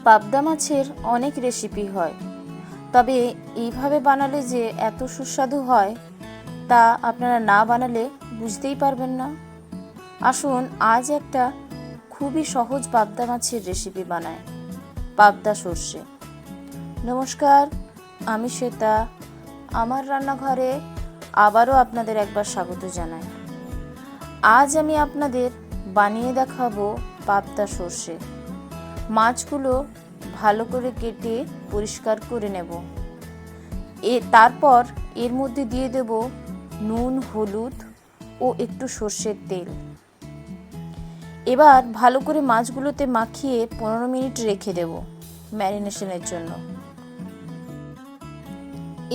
পাবদা মাছের অনেক রেসিপি হয়, তবে এইভাবে বানালে যে এত সুস্বাদু হয় তা আপনারা না বানালে বুঝতেই পারবেন না। আসুন আজ একটা খুবই সহজ পাবদা মাছের রেসিপি বানাই, পাবদা সর্ষে। নমস্কার, আমি শ্বেতা। আমার রান্নাঘরে আবারও আপনাদের একবার স্বাগত জানাই। আজ আমি আপনাদের বানিয়ে দেখাবো পাবদা সর্ষে। মাছগুলো ভালো করে কেটে পরিষ্কার করে নেব। তারপর এর মধ্যে দিয়ে দেব নুন, হলুদ ও একটু সর্ষের তেল। এবার ভালো করে মাছগুলোতে মাখিয়ে 15 মিনিট রেখে দেব ম্যারিনেশনের জন্য।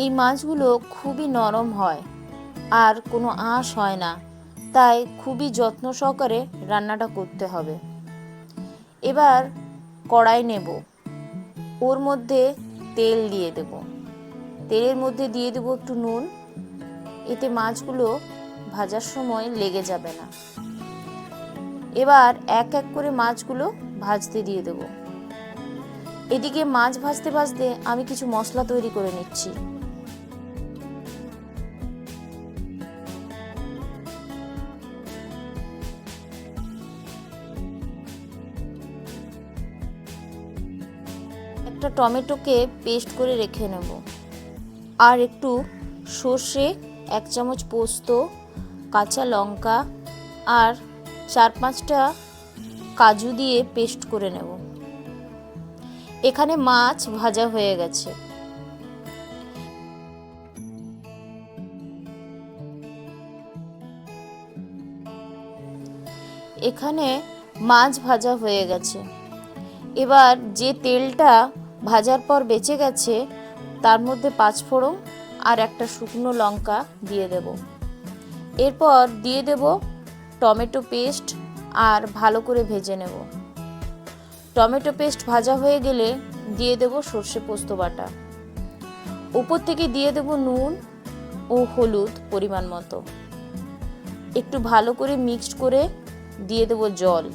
এই মাছগুলো খুবই নরম হয় আর কোনো আঁশ হয় না, তাই খুবই যত্ন সহকারে রান্নাটা করতে হবে। এবার কড়াই নেব, ওর মধ্যে তেল দিয়ে দেব। তেলের মধ্যে দিয়ে দেব একটু নুন, এতে মাছগুলো ভাজার সময় লেগে যাবে না। এবার এক এক করে মাছগুলো ভাজতে দিয়ে দেব। এদিকে মাছ ভাজতে ভাজতে আমি কিছু মশলা তৈরি করে নিচ্ছি। একটা টমেটোকে পেস্ট করে রেখে নেব, আর একটু সর্ষে, 1 চামচ পোস্ত, কাঁচা লঙ্কা আর 4-5টা কাজু দিয়ে পেস্ট করে নেব। এখানে মাছ ভাজা হয়ে গেছে। এখানে মাছ ভাজা হয়ে গেছে। এবার যে তেলটা ভাজার পর বেঁচে গেছে তার মধ্যে 5 ফোড়ন আর একটা শুকনো লঙ্কা দিয়ে দেব। এরপর দিয়ে দেব টমেটো পেস্ট আর ভালো করে ভেজে নেব। টমেটো পেস্ট ভাজা হয়ে গেলে দিয়ে দেব সর্ষে পোস্ত বাটা। উপর থেকে দিয়ে দেব নুন ও হলুদ পরিমাণ মতো। একটু ভালো করে মিক্সড করে দিয়ে দেব জল।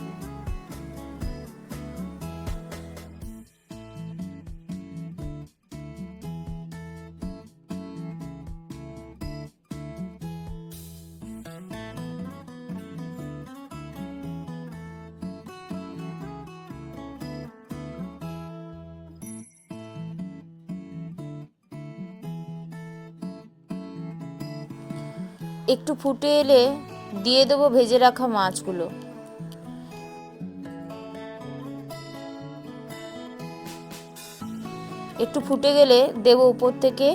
একটু ফুটে এলে দিয়ে দেবো ভেজে রাখা মাছগুলো। একটু ফুটে গেলে দেব উপর থেকে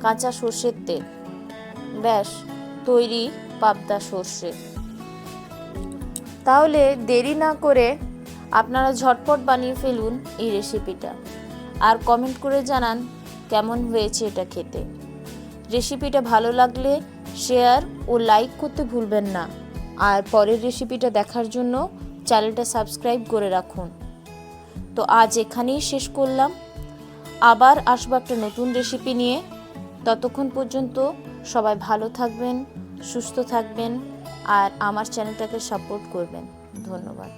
কাঁচা সর্ষের তেল। ব্যাস তৈরি পাবদা সর্ষে। তাহলে দেরি না করে আপনারা ঝটপট বানিয়ে ফেলুন এই রেসিপিটা, আর কমেন্ট করে জানান কেমন হয়েছে এটা খেতে। রেসিপিটা ভালো লাগলে শেয়ার ও লাইক করতে ভুলবেন না, আর পরের রেসিপিটা দেখার জন্য চ্যানেলটা সাবস্ক্রাইব করে রাখুন। তো আজ এখানেই শেষ করলাম, আবার আসবো একটা নতুন রেসিপি নিয়ে। ততক্ষণ পর্যন্ত সবাই ভালো থাকবেন, সুস্থ থাকবেন আর আমার চ্যানেলটাকে সাপোর্ট করবেন। ধন্যবাদ।